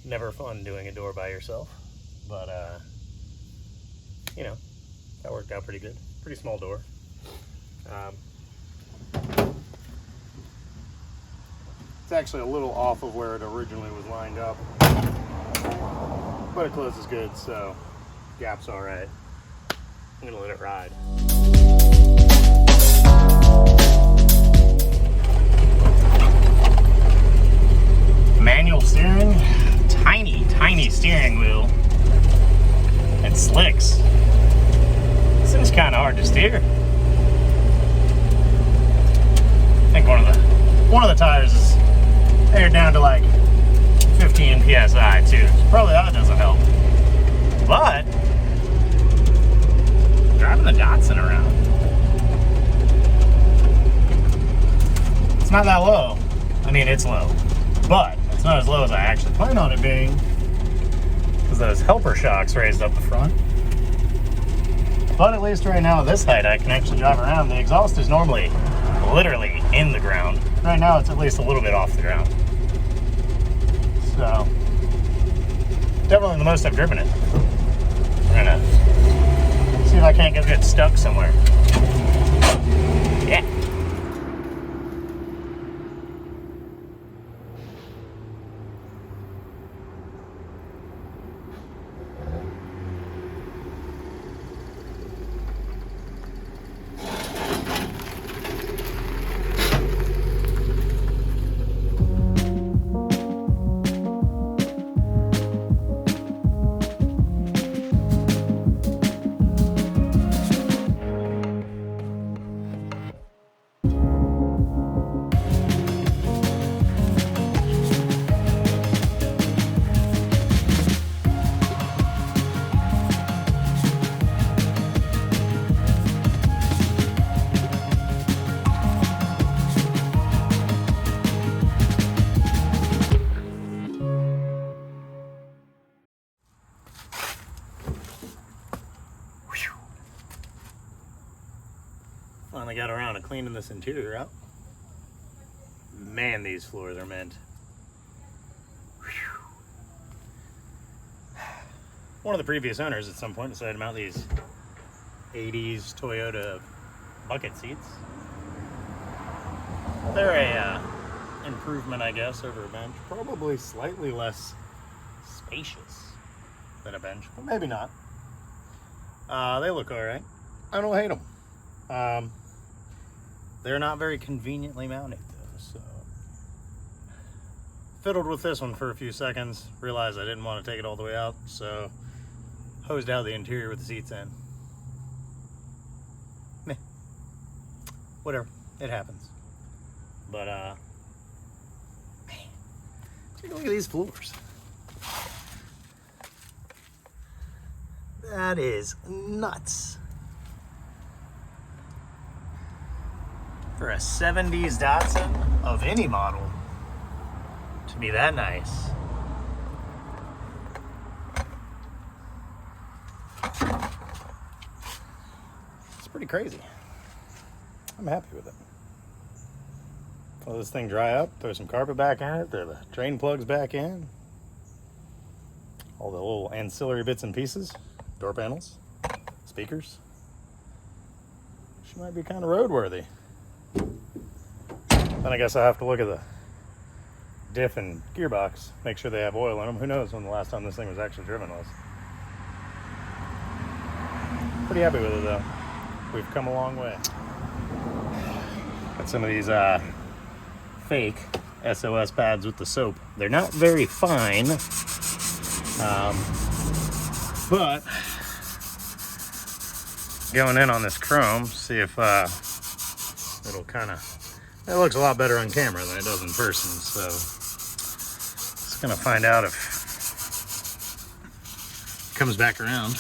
Never fun doing a door by yourself, but you know, that worked out pretty good. Pretty small door. It's actually a little off of where it originally was lined up, but it closes good, so gap's all right. I'm gonna let it ride. Manual steering, tiny steering wheel, and slicks. This thing's kind of hard to steer. I think one of the tires is aired down to like 15 psi too. Probably that doesn't help. But driving the Datsun around, it's not that low. I mean, it's low, but it's not as low as I actually plan on it being, because those helper shocks raised up the front. But at least right now at this height, I can actually drive around. The exhaust is normally literally in the ground. Right now, it's at least a little bit off the ground. So, definitely the most I've driven it. We're gonna see if I can't get stuck somewhere. Yeah. Finally got around to cleaning this interior out. Man, these floors are mint. Whew. One of the previous owners at some point decided to mount these 80s Toyota bucket seats. They're a improvement, I guess, over a bench. Probably slightly less spacious than a bench, but maybe not. They look all right. I don't hate them. They're not very conveniently mounted though, so fiddled with this one for a few seconds, realized I didn't want to take it all the way out, so hosed out the interior with the seats in. Meh. Whatever, it happens. But man, take a look at these floors. That is nuts. For a 70s Datsun of any model to be that nice. It's pretty crazy. I'm happy with it. Let this thing dry up, throw some carpet back in it, throw the drain plugs back in. All the little ancillary bits and pieces, door panels, speakers. She might be kind of roadworthy. Then I guess I have to look at the diff and gearbox, make sure they have oil in them. Who knows when the last time this thing was actually driven was. Pretty happy with it though. We've come a long way. Got some of these fake SOS pads with the soap. They're not very fine, but going in on this chrome, see if it'll kind of, it looks a lot better on camera than it does in person, so just gonna find out if it comes back around.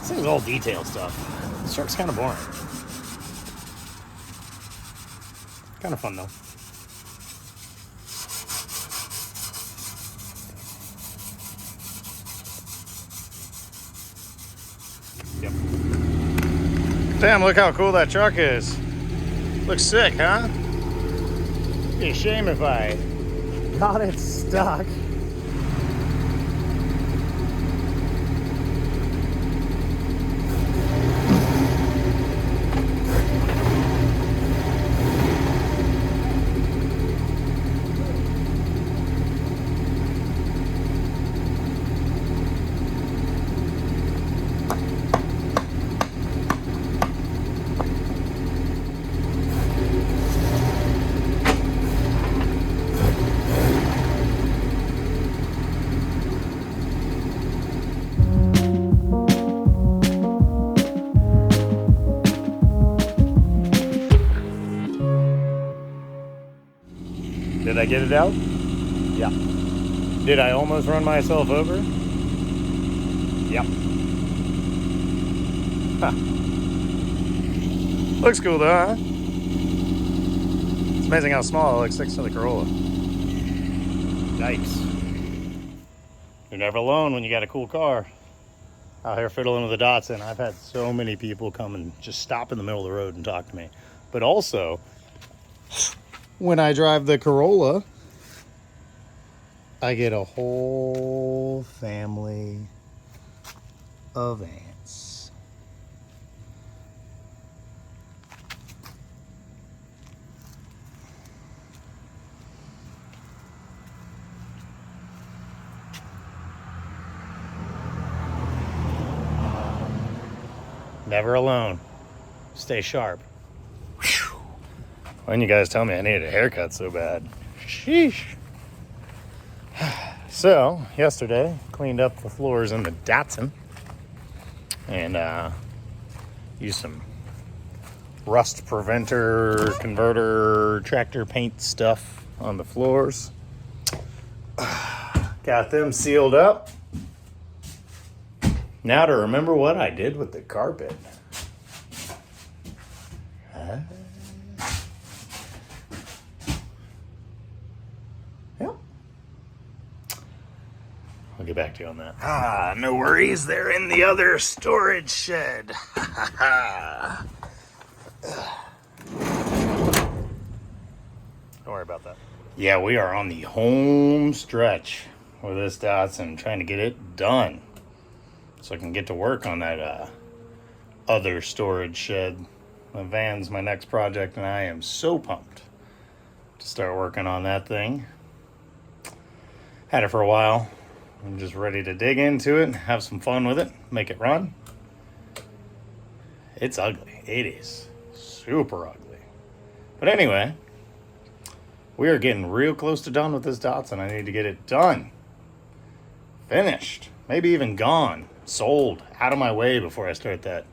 This is all detail stuff. This truck's kind of boring. Kind of fun though. Yep. Damn, look how cool that truck is. Looks sick, huh? Be a shame if I got it stuck. Did I get it out? Yeah. Did I almost run myself over? Yep. Huh. Looks cool though, huh? It's amazing how small it looks next to the Corolla. Yikes. You're never alone when you got a cool car. Out here fiddling with the Datsun. I've had so many people come and just stop in the middle of the road and talk to me. But also, when I drive the Corolla, I get a whole family of ants. Never alone. Stay sharp. Whew. Why didn't you guys tell me I needed a haircut so bad? Sheesh. So, yesterday, cleaned up the floors in the Datsun and used some rust preventer, converter, tractor paint stuff on the floors. Got them sealed up. Now to remember what I did with the carpet. Yep. I'll get back to you on that. No worries. They're in the other storage shed. Don't worry about that. Yeah, we are on the home stretch with this Datsun, trying to get it done so I can get to work on that other storage shed. The van's my next project, and I am so pumped to start working on that thing. Had it for a while. I'm just ready to dig into it, have some fun with it, make it run. It's ugly. It is super ugly. But anyway, we are getting real close to done with this Datsun. I need to get it done. Finished. Maybe even gone. Sold. Out of my way before I start that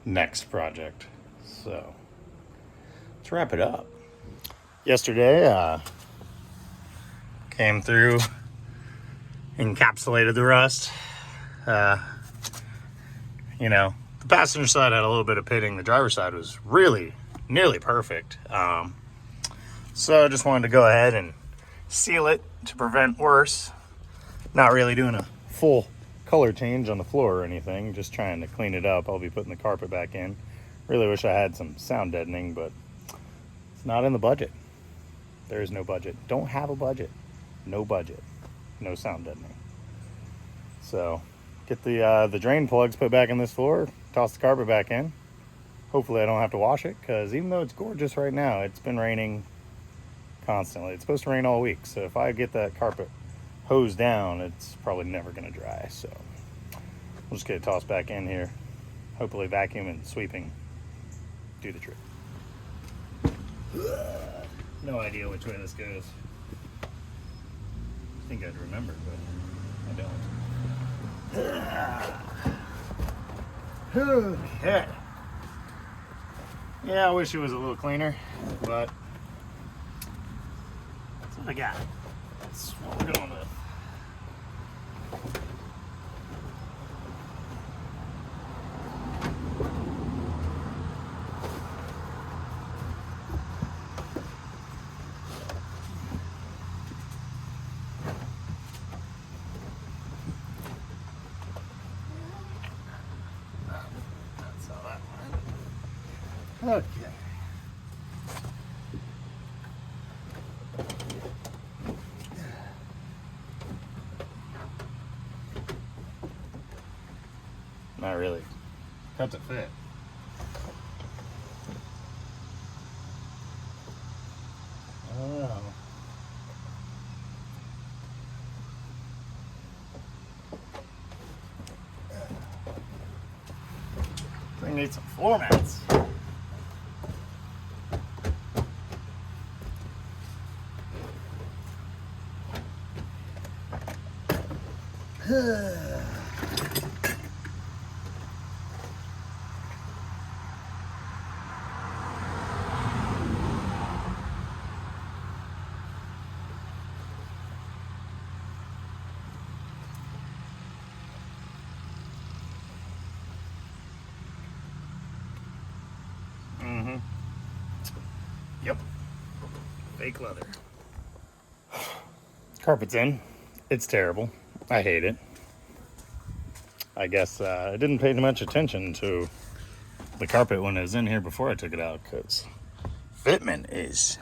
next project. So, let's wrap it up. Yesterday, came through, encapsulated the rust. You know, the passenger side had a little bit of pitting. The driver's side was really nearly perfect. So I just wanted to go ahead and seal it to prevent worse. Not really doing a full color change on the floor or anything, just trying to clean it up. I'll be putting the carpet back in. Really wish I had some sound deadening, but it's not in the budget. There is no budget. Don't have a budget. No budget. No sound deadening. So get the drain plugs put back in this floor, toss the carpet back in. Hopefully I don't have to wash it, because even though it's gorgeous right now, it's been raining constantly. It's supposed to rain all week, so if I get that carpet hosed down, it's probably never going to dry. So we'll just get it tossed back in here. Hopefully vacuum and sweeping do the trick. No idea which way this goes. I think I'd remember, but I don't. Okay. Yeah, I wish it was a little cleaner, but that's what I got. That's what we're going with. Okay. Not really. Cut to fit. Oh. Thing needs some floor mats. Yep. Fake leather. Carpet's in. It's terrible. I hate it. I guess I didn't pay too much attention to the carpet when it was in here before I took it out, because fitment is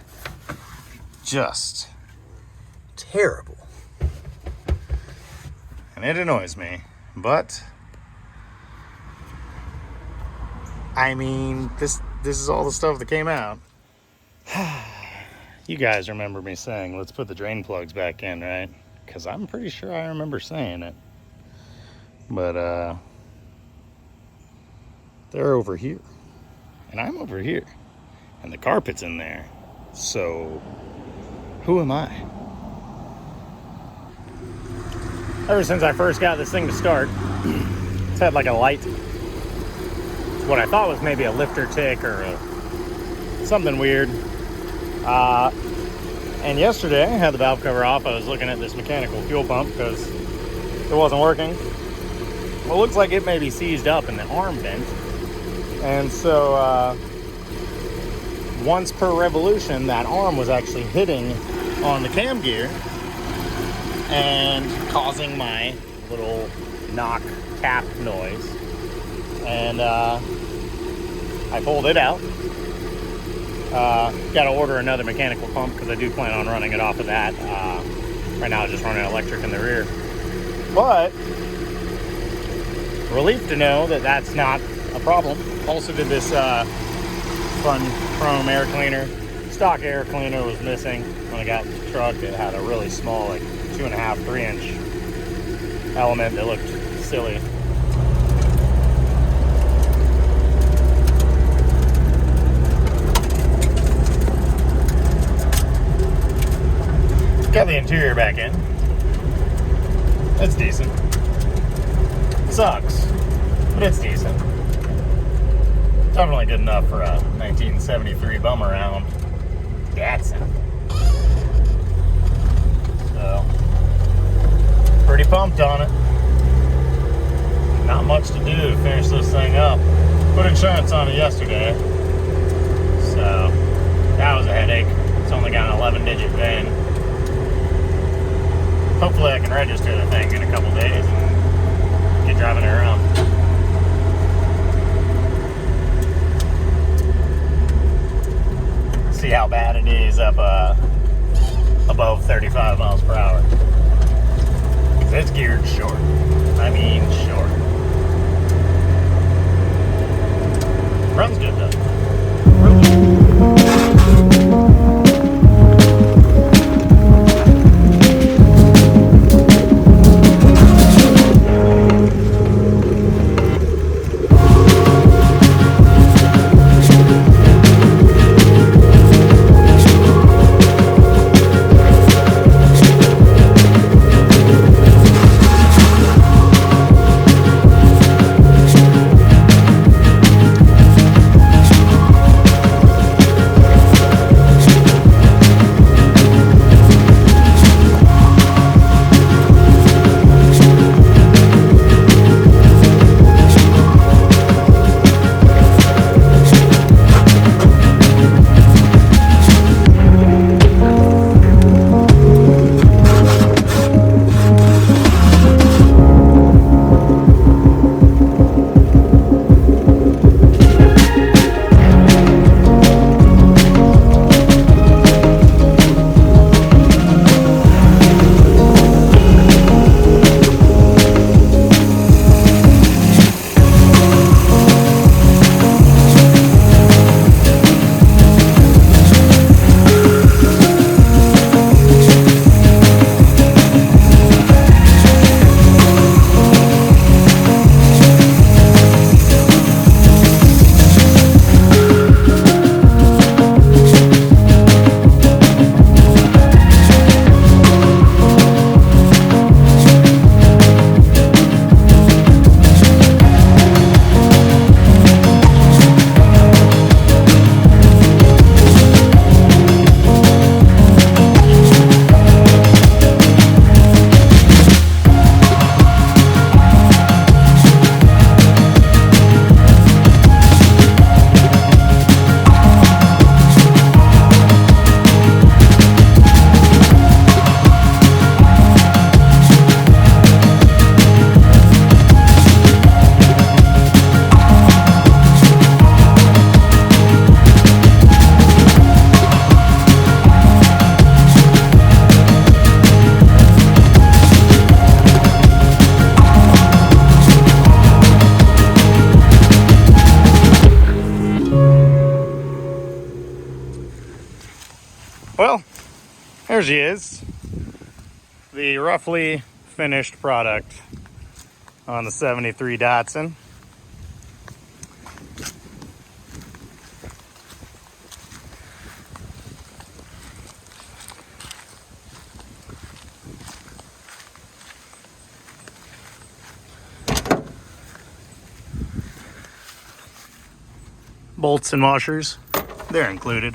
just terrible. And it annoys me. But I mean, this is all the stuff that came out. You guys remember me saying, let's put the drain plugs back in, right? Because I'm pretty sure I remember saying it. But they're over here. And I'm over here. And the carpet's in there. So, who am I? Ever since I first got this thing to start, it's had like a light. What I thought was maybe a lifter tick or something weird. And yesterday, I had the valve cover off. I was looking at this mechanical fuel pump because it wasn't working. Well, it looks like it may be seized up and the arm bent. And so, once per revolution, that arm was actually hitting on the cam gear and causing my little knock tap noise. And I pulled it out. Got to order another mechanical pump because I do plan on running it off of that. Right now, I'm just running electric in the rear. But relief to know that that's not a problem. Also did this fun chrome air cleaner. Stock air cleaner was missing when I got the truck. It had a really small, like 2.5, 3-inch element that looked silly. Got the interior back in. It's decent. Sucks, but it's decent. Definitely good enough for a 1973 bum around Datsun. So, pretty pumped on it. Not much to do to finish this thing up. Put insurance on it yesterday, so that was a headache. It's only got an 11-digit VIN. Hopefully I can register the thing in a couple days and get driving it around. See how bad it is up above 35 miles per hour. 'Cause it's geared short. I mean short. Runs good though. Well, there she is. The roughly finished product on the 73 Datsun. Bolts and washers, they're included.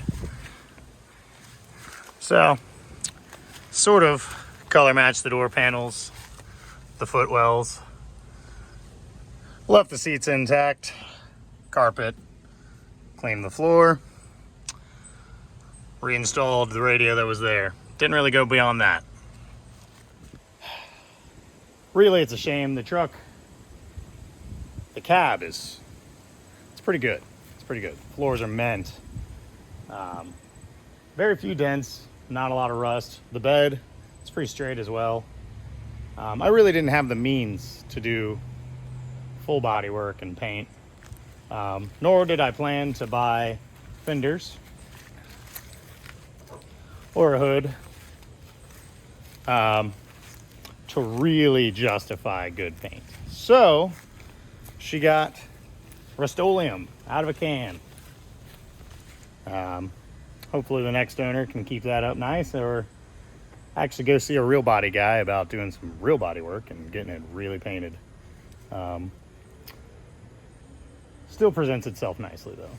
So, sort of color match the door panels, the footwells. Left the seats intact, carpet, cleaned the floor, reinstalled the radio that was there. Didn't really go beyond that. Really, it's a shame. The truck, the cab it's pretty good. It's pretty good. Floors are mint. Very few dents, not a lot of rust. The bed, it's pretty straight as well. I really didn't have the means to do full body work and paint, nor did I plan to buy fenders or a hood to really justify good paint. So she got Rust-Oleum out of a can. Hopefully the next owner can keep that up nice, or actually go see a real body guy about doing some real body work and getting it really painted. Still presents itself nicely though.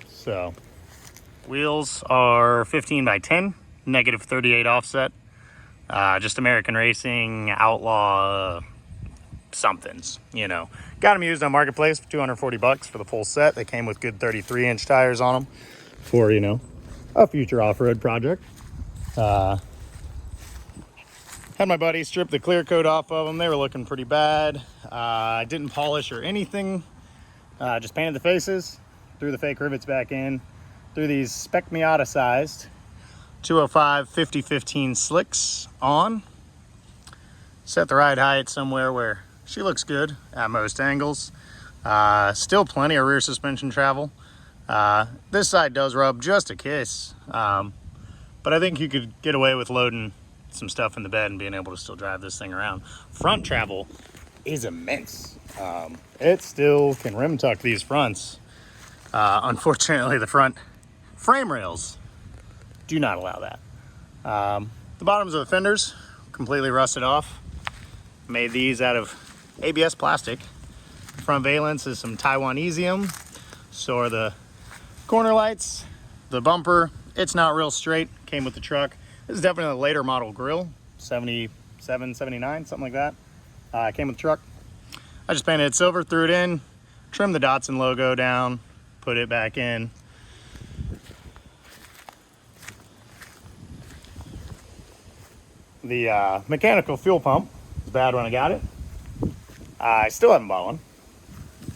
So wheels are 15 by 10, negative 38 offset. Just American Racing Outlaw somethings, you know. Got them used on Marketplace for 240 bucks for the full set. They came with good 33-inch tires on them for, you know, a future off-road project. Had my buddy strip the clear coat off of them. They were looking pretty bad. I didn't polish or anything. Just painted the faces, threw the fake rivets back in, threw these Spec Miata sized 205 50-15 slicks on. Set the ride height somewhere where she looks good at most angles. Still plenty of rear suspension travel. This side does rub just a kiss, but I think you could get away with loading some stuff in the bed and being able to still drive this thing around. Front travel is immense. It still can rim tuck these fronts. Unfortunately, the front frame rails do not allow that. The bottoms of the fenders completely rusted off. Made these out of ABS plastic. Front valence is some Taiwanesium. So are the corner lights. The bumper, it's not real straight. Came with the truck. This is definitely a later model grill, 77, 79, something like that. Came with the truck. I just painted it silver, threw it in, trimmed the Datsun logo down, put it back in. The mechanical fuel pump was bad when I got it. I still haven't bought one.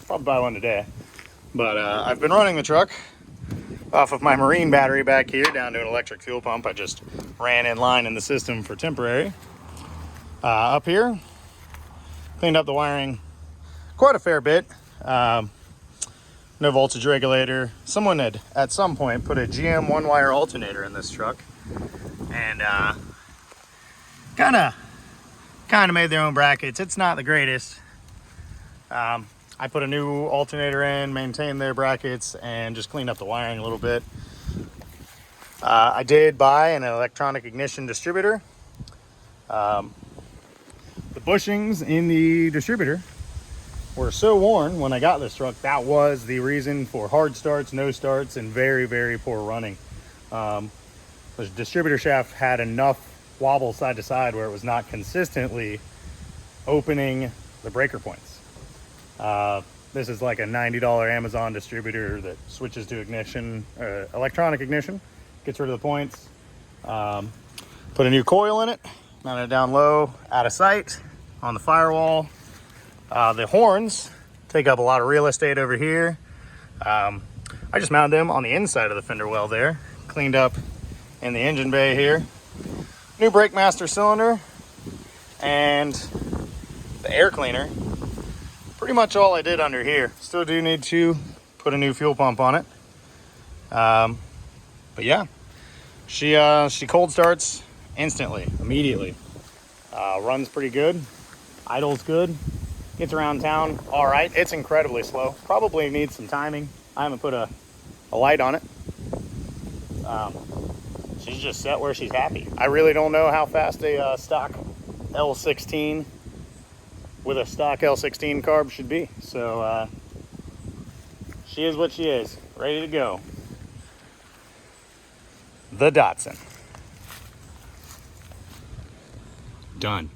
Probably buy one today. But I've been running the truck off of my marine battery back here down to an electric fuel pump. I just ran in line in the system for temporary. Up here, cleaned up the wiring quite a fair bit. No voltage regulator. Someone had at some point put a GM one-wire alternator in this truck, and kind of made their own brackets. It's not the greatest. I put a new alternator in, maintained their brackets, and just cleaned up the wiring a little bit. I did buy an electronic ignition distributor. The bushings in the distributor were so worn when I got this truck. That was the reason for hard starts, no starts, and very, very poor running. The distributor shaft had enough wobble side to side where it was not consistently opening the breaker points. This is like a $90 Amazon distributor that switches to ignition, electronic ignition, gets rid of the points. Put a new coil in it, mounted it down low, out of sight on the firewall. The horns take up a lot of real estate over here. I just mounted them on the inside of the fender well there, cleaned up in the engine bay here. New brake master cylinder and the air cleaner. Pretty much all I did under here. Still do need to put a new fuel pump on it. But yeah, She cold starts instantly, immediately. Runs pretty good. Idle's good. Gets around town all right. It's incredibly slow. Probably needs some timing. I haven't put a light on it. She's just set where she's happy. I really don't know how fast a stock L16 with a stock L16 carb should be. So she is what she is. Ready to go. The Datsun. Done.